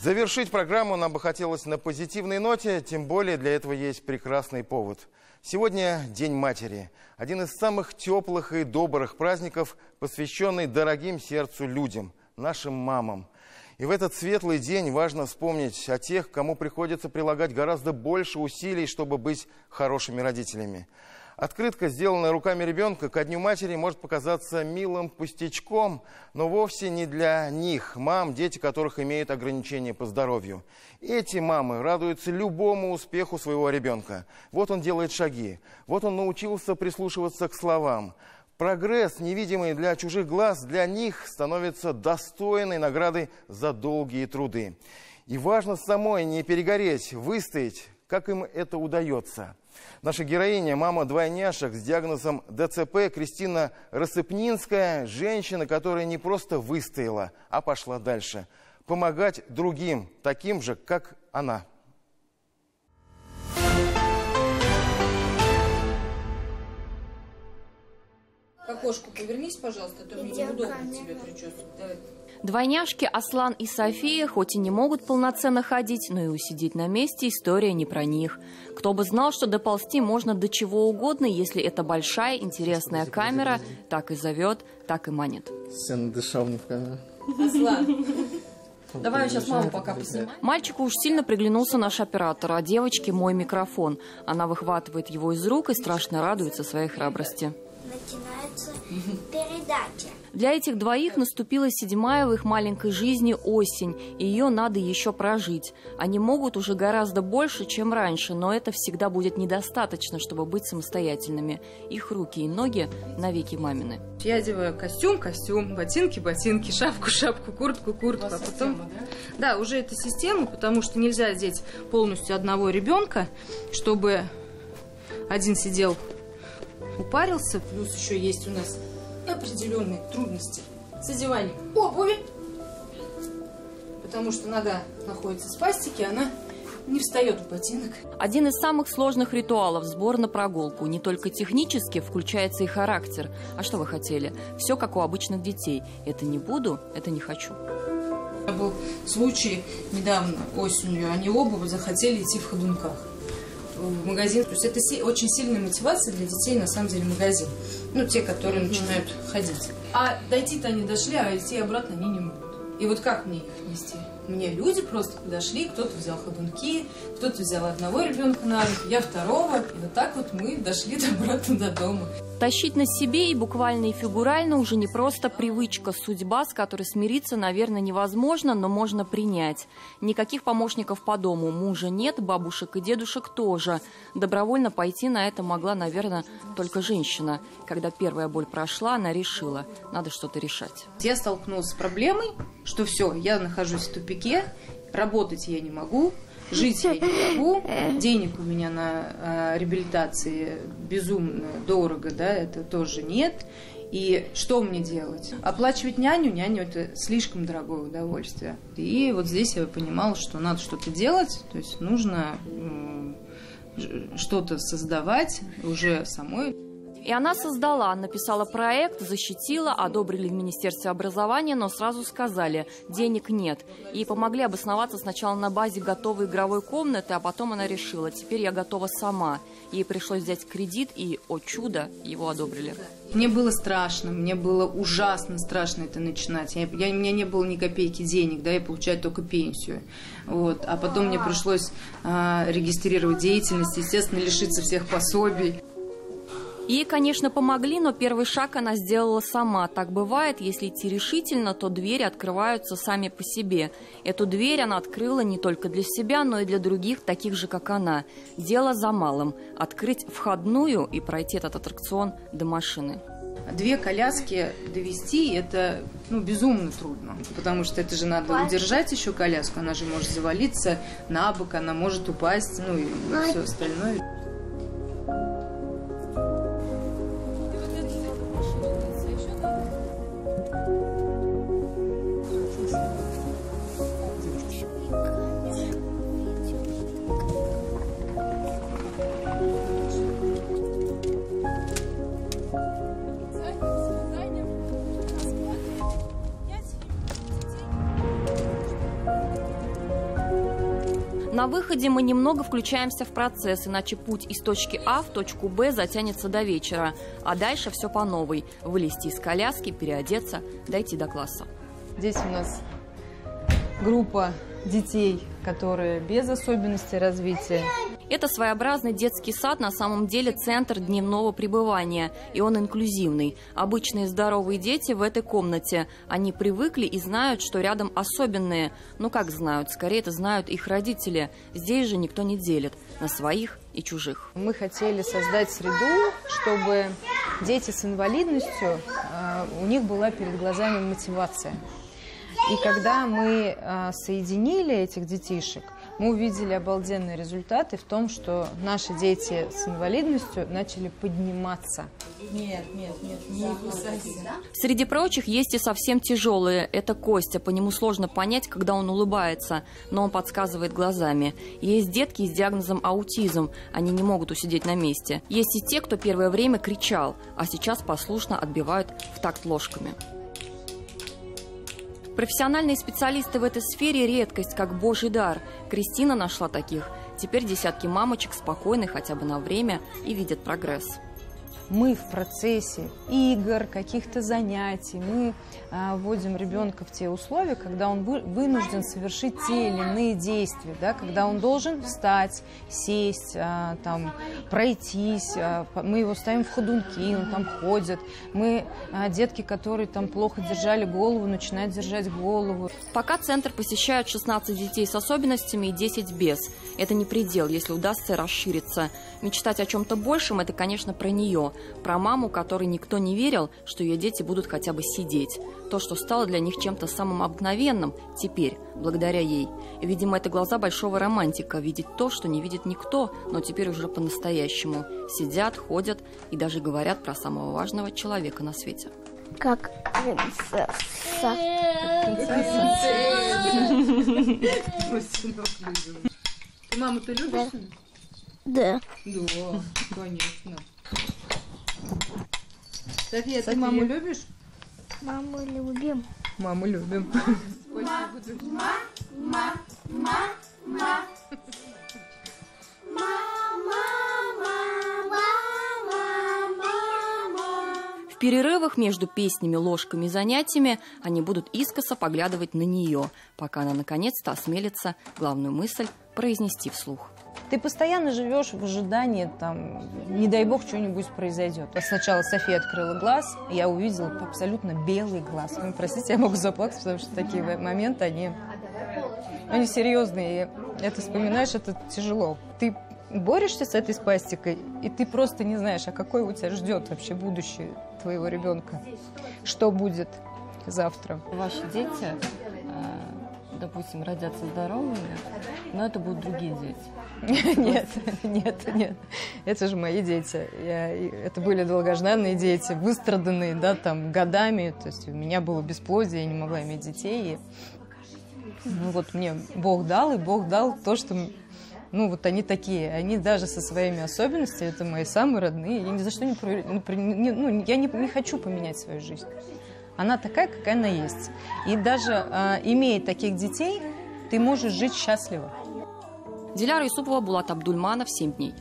Завершить программу нам бы хотелось на позитивной ноте, тем более для этого есть прекрасный повод. Сегодня День матери. Один из самых теплых и добрых праздников, посвященный дорогим сердцу людям, нашим мамам. И в этот светлый день важно вспомнить о тех, кому приходится прилагать гораздо больше усилий, чтобы быть хорошими родителями. Открытка, сделанная руками ребенка ко Дню матери, может показаться милым пустячком, но вовсе не для них, мам, дети которых имеют ограничения по здоровью. Эти мамы радуются любому успеху своего ребенка. Вот он делает шаги, вот он научился прислушиваться к словам. Прогресс, невидимый для чужих глаз, для них становится достойной наградой за долгие труды. И важно самой не перегореть, выстоять, как им это удается. Наша героиня, мама двойняшек с диагнозом ДЦП, Кристина Рассыпнинская, женщина, которая не просто выстояла, а пошла дальше. Помогать другим, таким же, как она. К окошку повернись, пожалуйста, а то мне неудобно тебе причесывать. Давай. Двойняшки Аслан и София хоть и не могут полноценно ходить, но и усидеть на месте история не про них. Кто бы знал, что доползти можно до чего угодно, если это большая интересная камера, так и зовет, так и манит. Я надышал мне в камеру. Аслан. Давай сейчас маму пока поснимаем. Мальчику уж сильно приглянулся наш оператор, а девочке мой микрофон. Она выхватывает его из рук и страшно радуется своей храбрости. Начинается передача. Для этих двоих наступила 7-я в их маленькой жизни осень, и ее надо еще прожить. Они могут уже гораздо больше, чем раньше, но это всегда будет недостаточно, чтобы быть самостоятельными. Их руки и ноги навеки мамины. Я одеваю костюм, ботинки, шапку, куртку. А потом... система, да? Да, уже это система, потому что нельзя одеть полностью одного ребенка, чтобы один сидел, упарился. Плюс еще есть у нас определенные трудности с одеванием обуви, потому что нога находится в спастике, она не встает в ботинок. Один из самых сложных ритуалов – сбор на прогулку. Не только технически, включается и характер. А что вы хотели? Все как у обычных детей. Это не буду, это не хочу. Был случай недавно, осенью, они оба захотели идти в ходунках в магазин. То есть это очень сильная мотивация для детей, на самом деле, магазин. Ну, те, которые начинают ходить. А дойти-то они дошли, а идти обратно они не могут. И вот как мне их нести? Мне люди просто подошли, кто-то взял ходунки, кто-то взял одного ребенка на руки, я второго. И вот так вот мы дошли обратно до дома. Тащить на себе и буквально, и фигурально уже не просто привычка, судьба, с которой смириться, наверное, невозможно, но можно принять. Никаких помощников по дому, мужа нет, бабушек и дедушек тоже. Добровольно пойти на это могла, наверное, только женщина. Когда первая боль прошла, она решила, надо что-то решать. Я столкнулась с проблемой, что все, я нахожусь в тупике, работать я не могу. Жить я не могу, денег у меня на реабилитации безумно дорого, да, это тоже нет. И что мне делать? Оплачивать няню это слишком дорогое удовольствие. И вот здесь я понимала, что надо что-то делать, то есть нужно что-то создавать уже самой. И она создала, написала проект, защитила, одобрили в Министерстве образования, но сразу сказали, денег нет. И помогли обосноваться сначала на базе готовой игровой комнаты, а потом она решила, теперь я готова сама. Ей пришлось взять кредит, и, о чудо, его одобрили. Мне было страшно, мне было ужасно страшно это начинать. У меня не было ни копейки денег, да, я получаю только пенсию. Вот. А потом мне пришлось регистрировать деятельность, естественно, лишиться всех пособий. Ей, конечно, помогли, но первый шаг она сделала сама. Так бывает, если идти решительно, то двери открываются сами по себе. Эту дверь она открыла не только для себя, но и для других, таких же, как она. Дело за малым – открыть входную и пройти этот аттракцион до машины. 2 коляски довести – это безумно трудно, потому что это же надо удержать еще коляску, она же может завалиться на бок, она может упасть, и все остальное. На выходе мы немного включаемся в процесс, иначе путь из точки А в точку Б затянется до вечера. А дальше все по новой. Вылезти из коляски, переодеться, дойти до класса. Здесь у нас группа детей, которые без особенностей развития. Это своеобразный детский сад, на самом деле центр дневного пребывания, и он инклюзивный. Обычные здоровые дети в этой комнате. Они привыкли и знают, что рядом особенные. Ну как знают? Скорее это знают их родители. Здесь же никто не делит на своих и чужих. Мы хотели создать среду, чтобы дети с инвалидностью, у них была перед глазами мотивация. И когда мы соединили этих детишек, мы увидели обалденные результаты в том, что наши дети с инвалидностью начали подниматься. Нет, не кусайся. Среди прочих есть и совсем тяжелые. Это Костя. По нему сложно понять, когда он улыбается, но он подсказывает глазами. Есть детки с диагнозом аутизм. Они не могут усидеть на месте. Есть и те, кто первое время кричал, а сейчас послушно отбивают в такт ложками. Профессиональные специалисты в этой сфере – редкость, как божий дар. Кристина нашла таких. Теперь десятки мамочек спокойны хотя бы на время и видят прогресс. Мы в процессе игр, каких-то занятий, мы вводим ребенка в те условия, когда он вынужден совершить те или иные действия, да, когда он должен встать, сесть, там, пройтись, мы его ставим в ходунки, он там ходит. Мы детки, которые там плохо держали голову, начинают держать голову. Пока центр посещают 16 детей с особенностями и 10 без. Это не предел, если удастся расшириться. Мечтать о чем-то большем – это, конечно, про нее. Про маму, которой никто не верил, что ее дети будут хотя бы сидеть. То, что стало для них чем-то самым обыкновенным, теперь, благодаря ей. Видимо, это глаза большого романтика – видеть то, что не видит никто, но теперь уже по-настоящему. Сидят, ходят и даже говорят про самого важного человека на свете. Как принцесса. Маму ты любишь? Да. Да, конечно. София, ты маму любишь? Маму любим. Маму любим. В перерывах между песнями, ложками и занятиями они будут искоса поглядывать на нее, пока она наконец-то осмелится главную мысль произнести вслух. Ты постоянно живешь в ожидании, там, не дай бог, что-нибудь произойдет. Сначала София открыла глаз, и я увидела абсолютно белый глаз. Ну, простите, я могу заплакать, потому что такие моменты, они серьезные. И это вспоминаешь, это тяжело. Ты борешься с этой спастикой, и ты просто не знаешь, а какое у тебя ждет вообще будущее твоего ребенка. Что будет завтра? Ваши дети, допустим, родятся здоровыми, но это будут другие дети. Нет. Это же мои дети. Это были долгожданные дети, выстраданные, да, там, годами. То есть у меня было бесплодие, я не могла иметь детей. И, ну, вот мне Бог дал, и Бог дал то, что... Ну, вот они такие. Они даже со своими особенностями, это мои самые родные. Я ни за что я не хочу поменять свою жизнь. Она такая, какая она есть. И даже имея таких детей, ты можешь жить счастливо. Диляра Юсупова, Булат Абдульманов, 7 дней.